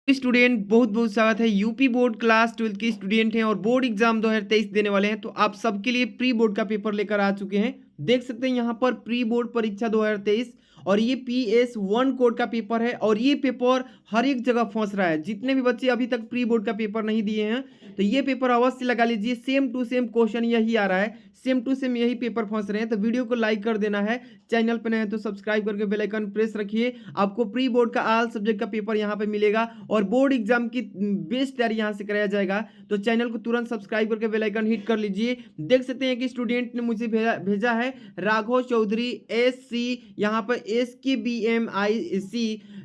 Student बहुत बहुत स्वागत है। यूपी बोर्ड क्लास 12 के स्टूडेंट हैं और बोर्ड एग्जाम 2023 देने वाले हैं, तो आप सबके लिए प्री बोर्ड का पेपर लेकर आ चुके हैं। देख सकते हैं यहाँ पर प्री बोर्ड परीक्षा 2023 और ये PS1 कोड का पेपर है और ये पेपर हर एक जगह फंस रहा है। जितने भी बच्चे अभी तक प्री बोर्ड का पेपर नहीं दिए हैं तो ये पेपर अवश्य लगा लीजिए। सेम टू सेम क्वेश्चन यही आ रहा है, सेम टू सेम यही पेपर फंस रहे हैं। तो वीडियो को लाइक कर देना है, चैनल पर नए हैं तो सब्सक्राइब करके बेल आइकन प्रेस रखिए। आपको प्री बोर्ड का ऑल सब्जेक्ट का पेपर यहाँ पे मिलेगा और बोर्ड एग्जाम की बेस्ट तैयारी यहाँ से कराया जाएगा। तो चैनल को तुरंत सब्सक्राइब करके बेल आइकन हिट कर लीजिए। देख सकते हैं कि स्टूडेंट ने मुझे भेजा है राघव चौधरी SC, यहाँ पर SKBMIC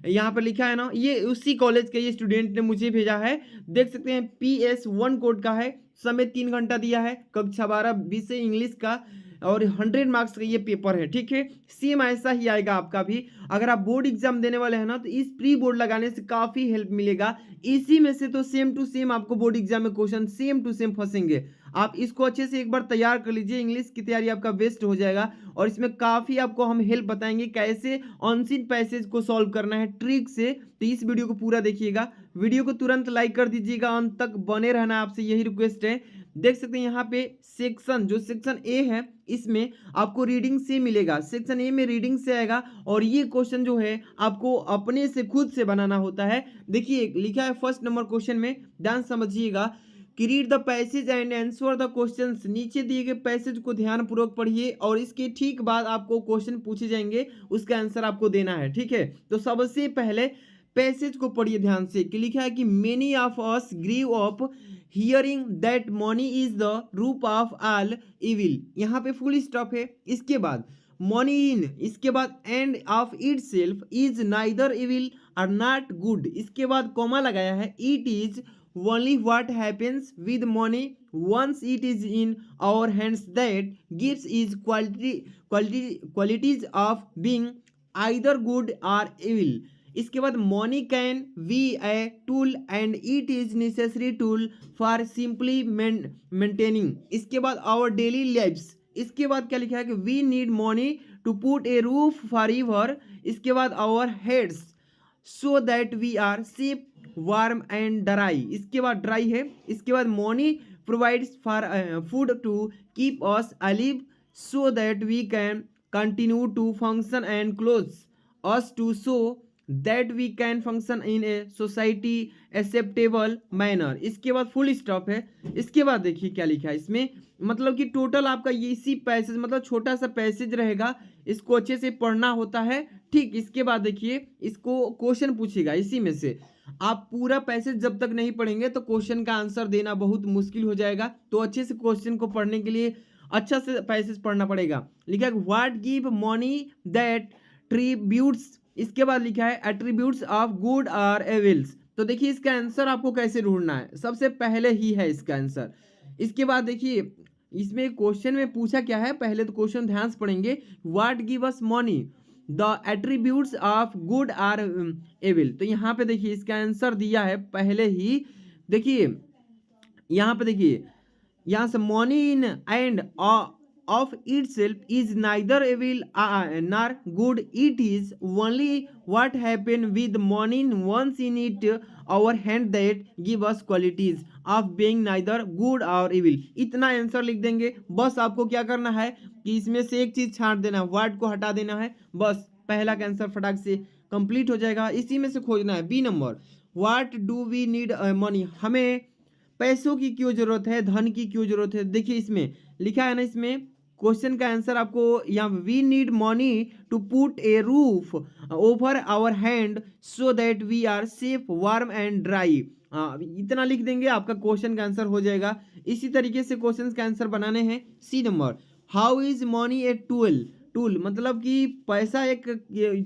यहाँ पर लिखा है ना, ये उसी कॉलेज के ये स्टूडेंट ने मुझे भेजा है। देख सकते हैं PS1 कोड का है, समय 3 घंटा दिया है, कक्षा 12 विषय इंग्लिश का और 100 मार्क्स का ये पेपर है। ठीक है, सेम ऐसा ही आएगा आपका भी। अगर आप बोर्ड एग्जाम देने वाले हैं ना तो इस प्री बोर्ड लगाने से काफ़ी हेल्प मिलेगा। इसी में से तो सेम टू सेम आपको बोर्ड एग्जाम में क्वेश्चन सेम टू सेम फंसेंगे। आप इसको अच्छे से एक बार तैयार कर लीजिए, इंग्लिश की तैयारी आपका बेस्ट हो जाएगा। और इसमें काफ़ी आपको हम हेल्प बताएंगे कैसे अनसीन पैसेज को सॉल्व करना है ट्रिक से। तो इस वीडियो को पूरा देखिएगा, वीडियो को तुरंत लाइक कर दीजिएगा, अंत तक बने रहना आपसे यही रिक्वेस्ट है। देख सकते हैं यहाँ पे सेक्शन जो सेक्शन ए है इसमें आपको रीडिंग से मिलेगा। सेक्शन ए में रीडिंग से आएगा और ये क्वेश्चन जो है आपको अपने से खुद से बनाना होता है। देखिए लिखा है फर्स्ट नंबर क्वेश्चन में, ध्यान समझिएगा कि read the passage and answer the questions. नीचे दिए गए पैसेज को ध्यानपूर्वक पढ़िए और इसके ठीक बाद आपको क्वेश्चन पूछे जाएंगे, उसका आंसर आपको देना है। ठीक है, तो सबसे पहले पैसेज को पढ़िए ध्यान से कि लिखा है कि many of us grew up hearing that money is the root of all evil. यहाँ पे फुल स्टॉप है। इसके बाद मनी इन, इसके बाद end of it self is neither evil और नॉट गुड। इसके बाद कॉमा लगाया है, it is only what happens with money once it is in our hands that gives is qualities of being either good or evil। इसके बाद money can be a tool and it is necessary tool for simply maintaining। इसके बाद our daily lives। इसके बाद क्या लिखा है कि we need money to put a roof forever। इसके बाद our heads so that we are safe warm and dry. इसके बाद ड्राई है। इसके बाद money provides for food to keep us alive so that we can continue to function and clothes us to so that we can function in a society acceptable manner. इसके बाद full stop है। इसके बाद देखिए क्या लिखा है इसमें, मतलब कि टोटल आपका ये इसी पैसेज, मतलब छोटा सा पैसेज रहेगा, इसको अच्छे से पढ़ना होता है। ठीक, इसके बाद देखिए इसको क्वेश्चन पूछेगा इसी में से। आप पूरा पैसेज जब तक नहीं पढ़ेंगे तो क्वेश्चन का आंसर देना बहुत मुश्किल हो जाएगा। तो अच्छे से क्वेश्चन को पढ़ने के लिए अच्छा से पैसेज पढ़ना पड़ेगा। लिखा है what give money that tributes. इसके बाद लिखा है एट्रीब्यूट्स ऑफ गुड और एविल्स। तो देखिए इसका आंसर आपको कैसे ढूंढना है, सबसे पहले ही है इसका आंसर। इसके बाद देखिए इसमें क्वेश्चन में पूछा क्या है, पहले तो क्वेश्चन ध्यान से पढ़ेंगे। What give us money the attributes of good or evil. तो यहाँ पे देखिए इसका आंसर दिया है पहले ही। देखिए यहाँ पे देखिए, यहाँ से money in and of itself is neither evil nor good, it is only what happen with money once in it our hand that give us qualities of being neither good or evil। इतना answer लिख देंगे। बस आपको क्या करना है कि इसमें से एक चीज छांट देना है, वर्ड को हटा देना है, बस पहला का आंसर फटाक से कंप्लीट हो जाएगा। इसी में से खोजना है। B number, what do we need money. हमें पैसों की क्यों जरूरत है, धन की क्यों जरूरत है। देखिए इसमें लिखा है ना, इसमें क्वेश्चन का आंसर आपको यहाँ we need money to put a roof over our hand so that we are safe warm and dry. इतना लिख देंगे, आपका क्वेश्चन का आंसर हो जाएगा। इसी तरीके से क्वेश्चन का आंसर बनाने हैं। C number, how is money a tool. Tool मतलब कि पैसा एक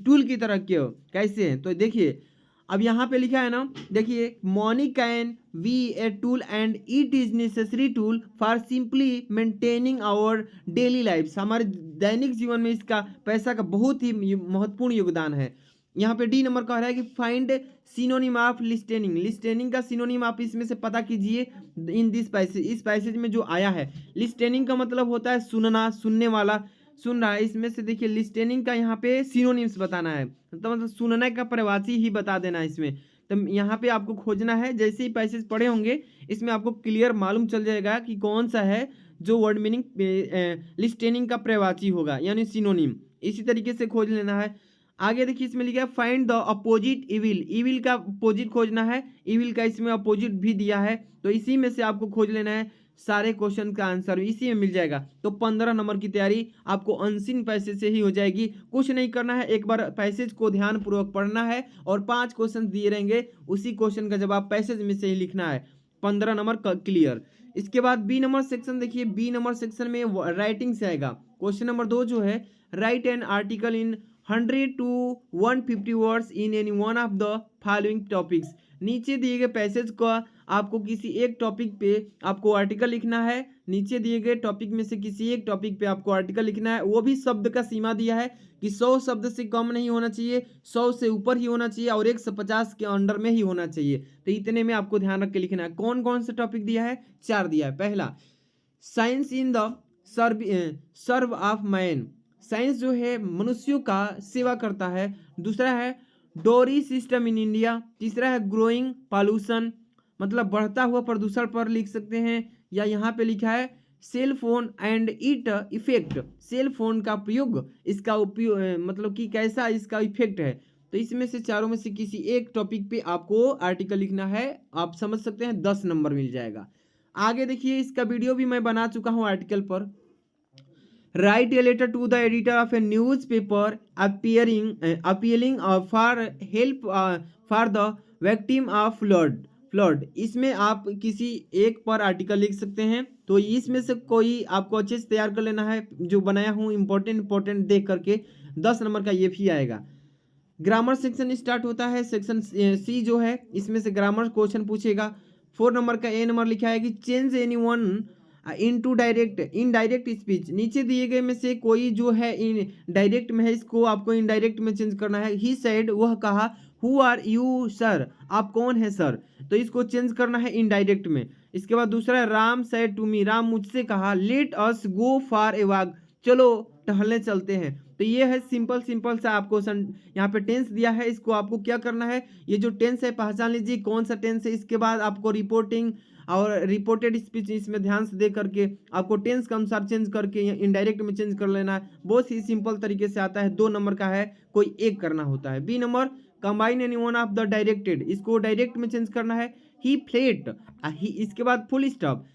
टूल की तरह क्यों, कैसे है। तो देखिए अब यहाँ पे लिखा है ना, देखिए money can be a tool and it is necessary tool for simply maintaining our daily life. हमारे दैनिक जीवन में इसका पैसा का बहुत ही महत्वपूर्ण योगदान है। यहाँ पे डी नंबर कह रहा है कि find synonym of listening. Listening का सिनोनिम आप इसमें से पता कीजिए इन दिस पैसेज। इस पैसेज में जो आया है, लिस्टेनिंग का मतलब होता है सुनना, सुनने वाला, सुन रहा है। इसमें से देखिए लिस्टेनिंग का यहाँ पे सिनोनिम्स बताना है, तो मतलब सुनने का प्रवासी ही बता देना है इसमें तो यहाँ पे आपको खोजना है। जैसे ही पैसेज पढ़े होंगे इसमें आपको क्लियर मालूम चल जाएगा कि कौन सा है जो वर्ड मीनिंग लिस्टेनिंग का पर्यायवाची होगा यानी सिनोनिम। इसी तरीके से खोज लेना है। आगे देखिए इसमें लिखा है find the opposite evil, evil का अपोजिट खोजना है। इविल का इसमें अपोजिट भी दिया है, तो इसी में से आपको खोज लेना है। सारे क्वेश्चन का आंसर इसी में मिल जाएगा। तो 15 नंबर की तैयारी आपको अनसीन पैसेज से ही हो जाएगी। कुछ नहीं करना है, एक बार पैसेज को ध्यान पूर्वक पढ़ना है और 5 क्वेश्चन दिए रहेंगे, उसी क्वेश्चन का जवाब पैसेज में से ही लिखना है। 15 नंबर क्लियर। इसके बाद बी नंबर सेक्शन देखिए, बी नंबर सेक्शन में राइटिंग से आएगा। क्वेश्चन नंबर 2 जो है, right an article in 100 to 150 words in any one of the following topics. नीचे दिए गए पैसेज का आपको किसी एक टॉपिक पे आपको आर्टिकल लिखना है। नीचे दिए गए टॉपिक में से किसी एक टॉपिक पे आपको आर्टिकल लिखना है। वो भी शब्द का सीमा दिया है कि 100 शब्द से कम नहीं होना चाहिए, 100 से ऊपर ही होना चाहिए और 150 के अंडर में ही होना चाहिए। तो इतने में आपको ध्यान रख के लिखना है। कौन कौन सा टॉपिक दिया है? 4 दिया है। पहला, science in the serve of man, science जो है मनुष्यों का सेवा करता है। दूसरा है डोरी सिस्टम इन इंडिया। तीसरा है ग्रोइंग पॉल्यूशन, मतलब बढ़ता हुआ प्रदूषण पर लिख सकते हैं, या यहाँ पे लिखा है cell phone and it effect, cell phone का प्रयोग, इसका उपयोग मतलब कि कैसा इसका इफेक्ट है। तो इसमें से चारों में से किसी एक टॉपिक पे आपको आर्टिकल लिखना है। आप समझ सकते हैं 10 नंबर मिल जाएगा। आगे देखिए, इसका वीडियो भी मैं बना चुका हूँ आर्टिकल पर। Write a letter to the editor of a newspaper appealing for help for the victim of flood। इसमें आप किसी एक पर आर्टिकल लिख सकते हैं। तो इसमें से कोई आपको अच्छे से तैयार कर लेना है, जो बनाया हूँ इंपॉर्टेंट देख करके। 10 नंबर का ये भी आएगा। ग्रामर सेक्शन स्टार्ट होता है। सेक्शन सी जो है, इसमें से ग्रामर क्वेश्चन पूछेगा। 4 नंबर का ए नंबर लिखा है कि change any one into direct indirect speech. नीचे दिए गए में से कोई जो है इन डायरेक्ट में है, इसको आपको इनडायरेक्ट में चेंज करना है। ही सेड, वह कहा। हु आर यू सर, आप कौन है सर, तो इसको चेंज करना है इनडायरेक्ट में। इसके बाद दूसरा है Ram said to me, Ram मुझसे कहा। Let us go for a walk, चलो टहलने चलते हैं। तो ये है सिंपल सा आपको यहाँ पे टेंस दिया है। इसको आपको क्या करना है, ये जो टेंस है पहचान लीजिए कौन सा टेंस है। इसके बाद आपको रिपोर्टिंग और रिपोर्टेड स्पीच इसमें ध्यान से दे करके आपको टेंस के अनुसार चेंज करके इनडायरेक्ट में चेंज कर लेना है। बहुत ही सिंपल तरीके से आता है। 2 नंबर का है, कोई एक करना होता है। B number, combine any one of the directed, इसको डायरेक्ट में चेंज करना है। ही फ्लेट, इसके बाद full stop.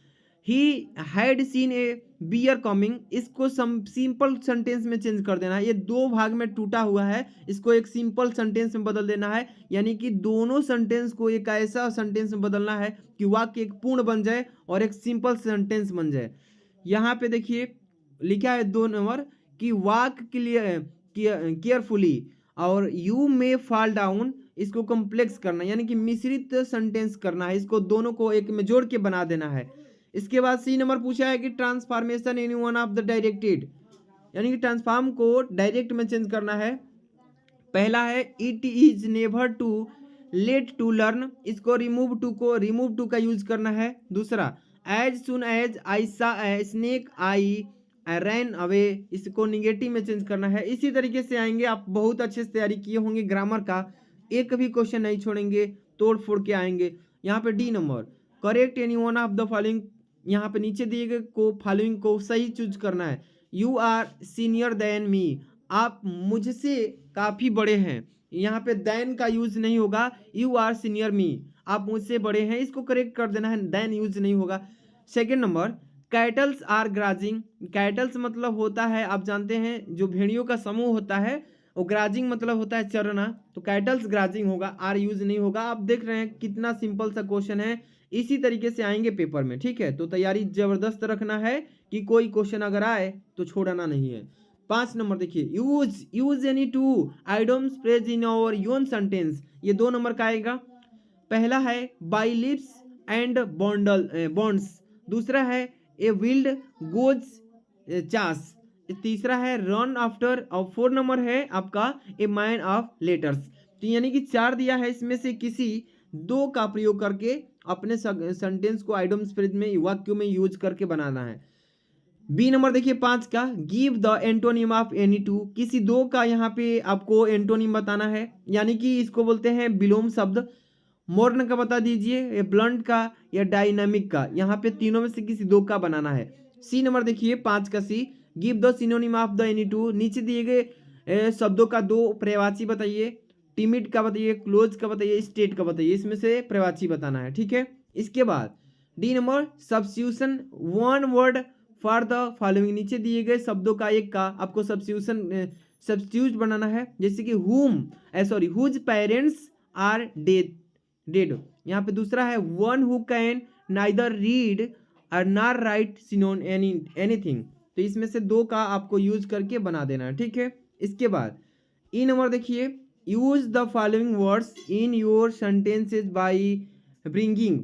He had seen a bear coming, इसको सिंपल सेंटेंस में चेंज कर देना है। ये 2 भाग में टूटा हुआ है, इसको एक सिंपल सेंटेंस में बदल देना है। यानी कि दोनों सेंटेंस को एक ऐसा सेंटेंस में बदलना है कि वाक्य एक पूर्ण बन जाए और एक सिंपल सेंटेंस बन जाए। यहाँ पे देखिए लिखा है 2 नंबर कि वॉक केयरफुली और यू मे फॉल डाउन, इसको कॉम्प्लेक्स करना यानी कि मिश्रित सेंटेंस करना है। इसको दोनों को एक में जोड़ के बना देना है। इसके बाद सी नंबर पूछा है कि transformation in one of the directed, यानी कि ट्रांसफॉर्म को डायरेक्ट में चेंज करना है। पहला है it is never too late to learn, इसको रिमूव टू का यूज करना है। दूसरा, as soon as I saw snake I ran away, इसको निगेटिव में चेंज करना है। इसी तरीके से आएंगे। आप बहुत अच्छे से तैयारी किए होंगे ग्रामर का, एक भी क्वेश्चन नहीं छोड़ेंगे, तोड़ फोड़ के आएंगे। यहाँ पे D number, correct any one of the following, यहाँ पे नीचे दिए गए को फॉलोइंग को सही चूज करना है। You are senior than me, आप मुझसे काफ़ी बड़े हैं। यहाँ पे देन का यूज नहीं होगा, यू आर सीनियर मी, आप मुझसे बड़े हैं, इसको करेक्ट कर देना है, देन यूज नहीं होगा। Second number, cattles are grazing, cattles मतलब होता है, आप जानते हैं जो भेड़ियों का समूह होता है, और ग्राजिंग मतलब होता है चरना, तो कैटल्स ग्राजिंग होगा, आर यूज नहीं होगा। आप देख रहे हैं कितना सिंपल सा क्वेश्चन है। इसी तरीके से आएंगे पेपर में, ठीक है। तो तैयारी जबरदस्त रखना है कि कोई क्वेश्चन अगर आए तो छोड़ना नहीं है। 5 नंबर देखिए, use any two idioms phrase in और योन सेंटेंस, ये 2 नंबर का आएगा। पहला है बाई लिप्स एंड बॉन्ड्स, दूसरा है ए विल्ड गोज चास, तीसरा है रन आफ्टर, और 4 नंबर है आपका ए मैन ऑफ लेटर्स। तो यानी कि 4 दिया है, इसमें से किसी 2 का प्रयोग करके अपने सेंटेंस को आइडम्स फ्रेज में वाक्यों में यूज करके बनाना है। बी नंबर देखिए 5 का, give the antonym of any two, किसी 2 का यहाँ पे आपको एंटोनिम बताना है, यानी कि इसको बोलते हैं विलोम शब्द। मॉडर्न का बता दीजिए, या ब्लंट का या डायनामिक का। यहाँ पे तीनों में से किसी दो का बनाना है। सी नंबर देखिए 5 का C, give the synonym of the any two. नीचे दिए गए शब्दों का दो पर्यायवाची बताइए। टिमिड का बताइए, क्लोज का बताइए, स्टेट का बताइए। इसमें से पर्यायवाची बताना है, ठीक है। इसके बाद D number substitution, one word for the following. नीचे दिए गए शब्दों का एक का आपको सब्स्टिट्यूट बनाना है, जैसे कि हुज पेरेंट्स आर डेड। यहाँ पे दूसरा है one who can neither read और नॉर राइट एनीथिंग। तो इसमें से दो का आपको यूज करके बना देना है, ठीक है। इसके बाद ई नंबर देखिए, use the following words in your sentences by bringing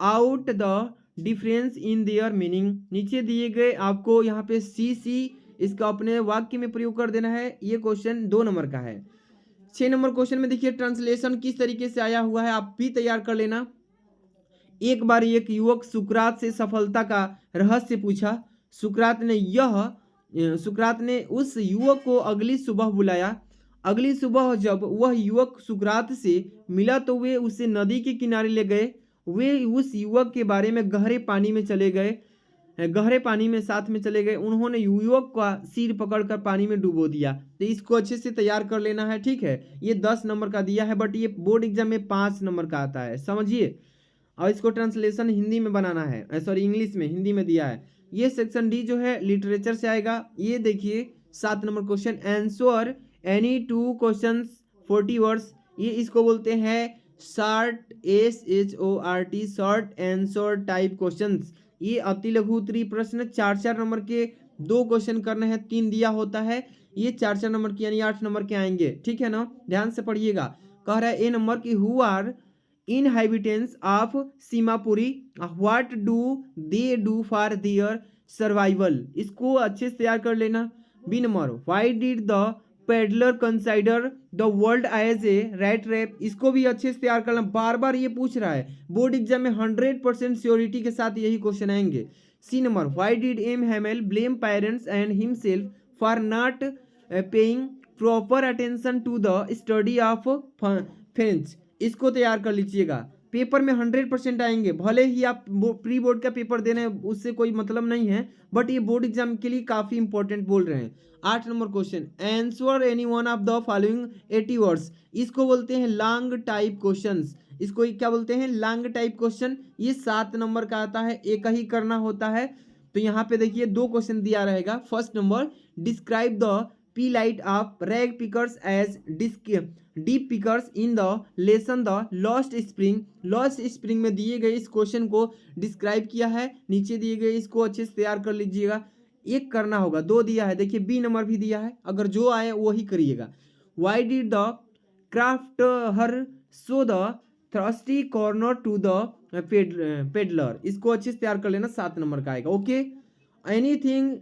out the difference in their meaning. नीचे दिए गए आपको यहाँ पे सी इसका अपने वाक्य में प्रयोग कर देना है। ये क्वेश्चन 2 नंबर का है। 6 नंबर क्वेश्चन में देखिए ट्रांसलेशन किस तरीके से आया हुआ है, आप भी तैयार कर लेना। एक बार एक युवक सुकरात से सफलता का रहस्य पूछा। सुकरात ने उस युवक को अगली सुबह बुलाया। अगली सुबह जब वह युवक सुकरात से मिला तो वे उसे नदी के किनारे ले गए। वे उस युवक के बारे में गहरे पानी में साथ में चले गए। उन्होंने युवक का सिर पकड़कर पानी में डुबो दिया। तो इसको अच्छे से तैयार कर लेना है, ठीक है। ये 10 नंबर का दिया है, बट ये बोर्ड एग्जाम में 5 नंबर का आता है, समझिए। और इसको ट्रांसलेशन हिंदी में बनाना है, सॉरी इंग्लिश में, हिंदी में दिया है। ये सेक्शन डी जो है लिटरेचर से आएगा। ये देखिए 7 number question, answer any 2 questions 40 words. ये इसको बोलते हैं short, SHORT, short answer type questions. ये अति लघु उत्तरीय प्रश्न 4 नंबर के 2 क्वेश्चन करने हैं, 3 दिया होता है। ये 4 नंबर के यानी 8 नंबर के आएंगे, ठीक है ना। ध्यान से पढ़िएगा। कह रहा है ए नंबर की who are inhabitants of Seemapuri, what do they do for their survival. इसको अच्छे से तैयार कर लेना। B number why did the peddler consider the world as a rat trap. इसको भी अच्छे से तैयार करना, बार बार ये पूछ रहा है बोर्ड एग्जाम में, 100% श्योरिटी के साथ यही क्वेश्चन आएंगे। C number why did M Hamel blame parents and himself for not paying proper attention to the study of French. इसको तैयार कर लीजिएगा, पेपर में 100% आएंगे। भले ही आप प्री बोर्ड का पेपर दे रहे हैं, उससे कोई मतलब नहीं है, बट ये बोर्ड एग्जाम के लिए काफी इंपॉर्टेंट बोल रहे हैं। 8 number question, answer any one of the following 80 words. इसको बोलते हैं लॉन्ग टाइप क्वेश्चंस। इसको क्या बोलते हैं, लॉन्ग टाइप क्वेश्चन। ये 7 नंबर का आता है, एक ही करना होता है। तो यहाँ पे देखिए 2 क्वेश्चन दिया रहेगा। First number, describe the plight of rag pickers as deep pickers in the lesson the lost spring. Lost spring में दिए गए इस क्वेश्चन को डिस्क्राइब किया है। नीचे दिए गए इसको अच्छे से तैयार कर लीजिएगा। एक करना होगा, 2 दिया है, देखिए बी नंबर भी दिया है, अगर जो आए वही करिएगा। Why did the craft her so the thirsty corner to the peddler. इसको अच्छे से तैयार कर लेना, 7 नंबर का आएगा। Okay, anything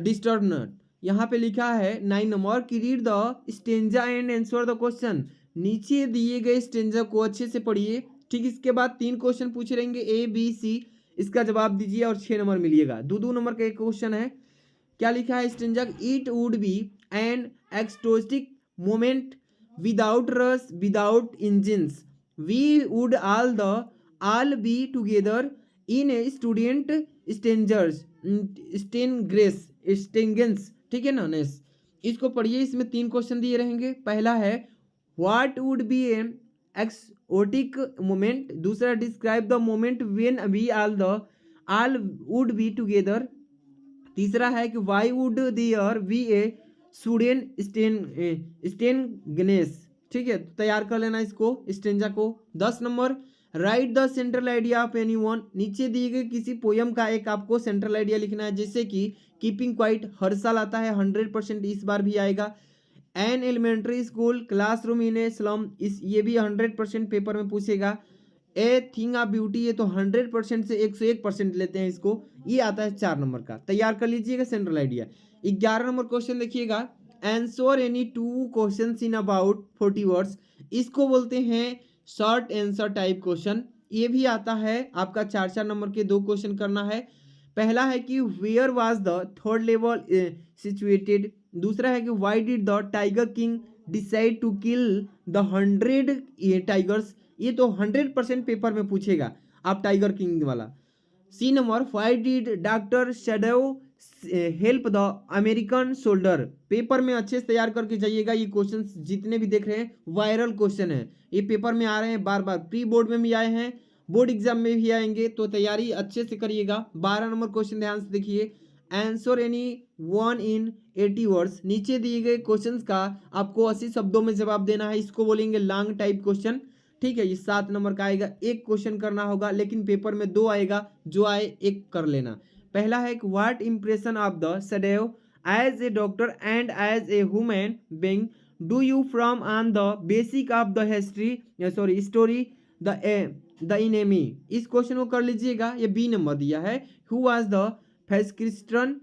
disturb not. यहाँ पे लिखा है 9 नंबर की read the stanza and answer the question. नीचे दिए गए स्टेंजा को अच्छे से पढ़िए, ठीक। इसके बाद 3 क्वेश्चन पूछे रहेंगे A, B, C, इसका जवाब दीजिए और 6 नंबर मिलिएगा। 2 नंबर का एक क्वेश्चन है, क्या लिखा है stanza, it would be an exotic moment without rush without engines, we would all be together in a sudden stillness, ठीक है ना नेस। इसको पढ़िए, इसमें 3 क्वेश्चन दिए रहेंगे। पहला है what would be an exotic moment. दूसरा, describe the moment when we all would be together. तीसरा है कि why would there be a sudden stillness, ठीक है। तैयार कर लेना इसको स्टेंजा को। 10 number, write the central idea of any one. नीचे दिए गए किसी पोयम का एक आपको सेंट्रल आइडिया लिखना है, जैसे कि कीपिंग क्वाइट हर साल आता है, 100% इस बार भी आएगा। An elementary school classroom in a slum, ये भी 100% पेपर में पूछेगा। ए थिंग ऑफ ब्यूटी, ये तो 100% से 101% लेते हैं इसको। ये आता है 4 नंबर का, तैयार कर लीजिएगा सेंट्रल आइडिया। 11 नंबर क्वेश्चन देखिएगा, answer any 2 question in about 40 words. इसको बोलते हैं शॉर्ट आंसर टाइप क्वेश्चन। ये भी आता है आपका 4 नंबर के 2 क्वेश्चन करना है। पहला है कि where was the third level situated. दूसरा है कि why did the tiger king decide to kill the 100 tigers. ये तो 100% पेपर में पूछेगा आप टाइगर किंग वाला। C number, why did doctor Sadao help the American soldier. Paper में अच्छे से तैयार करके जाइएगा, ये क्वेश्चन जितने भी देख रहे हैं वायरल क्वेश्चन है, ये पेपर में आ रहे हैं बार बार, प्री बोर्ड में भी आए हैं, बोर्ड एग्जाम में भी आएंगे, तो तैयारी अच्छे से करिएगा। 12 नंबर क्वेश्चन ध्यान से देखिए, answer any one in 80 words. नीचे दिए गए क्वेश्चंस का आपको 80 शब्दों में जवाब देना है, इसको बोलेंगे लॉन्ग टाइप क्वेश्चन। ठीक है, ये 7 नंबर का आएगा, एक क्वेश्चन करना होगा, लेकिन पेपर में 2 आएगा, जो आए एक कर लेना। पहला है what impression of the Sadao as a doctor and as a human being do you from on the basic of the history story the enemy. इस क्वेश्चन को कर लीजिएगा, ये बी नंबर दिया है, हु वाज द फेस्क्रिस्टन।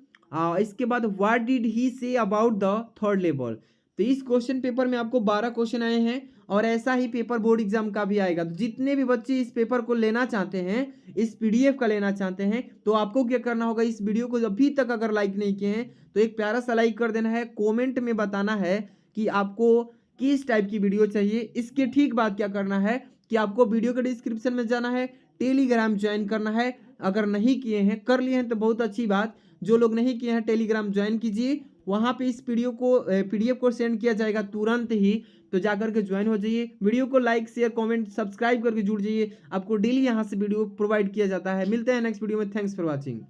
इसके बाद what did he say about the third level. तो इस क्वेश्चन पेपर में आपको 12 क्वेश्चन आए हैं, और ऐसा ही पेपर बोर्ड एग्जाम का भी आएगा। तो जितने भी बच्चे इस पेपर को लेना चाहते हैं, इस पीडीएफ का लेना चाहते हैं, तो आपको क्या करना होगा, इस वीडियो को अभी तक अगर लाइक नहीं किए हैं तो एक प्यारा सा लाइक कर देना है, कमेंट में बताना है कि आपको किस टाइप की वीडियो चाहिए। इसके ठीक बाद क्या करना है कि आपको वीडियो के डिस्क्रिप्शन में जाना है, टेलीग्राम ज्वाइन करना है। अगर नहीं किए हैं, कर लिए हैं तो बहुत अच्छी बात, जो लोग नहीं किए हैं टेलीग्राम ज्वाइन कीजिए, वहाँ पे इस वीडियो को पीडीएफ को सेंड किया जाएगा तुरंत ही, तो जाकर के ज्वाइन हो जाइए। वीडियो को लाइक शेयर कमेंट सब्सक्राइब करके जुड़ जाइए, आपको डेली यहाँ से वीडियो प्रोवाइड किया जाता है। मिलते हैं नेक्स्ट वीडियो में, थैंक्स फॉर वॉचिंग।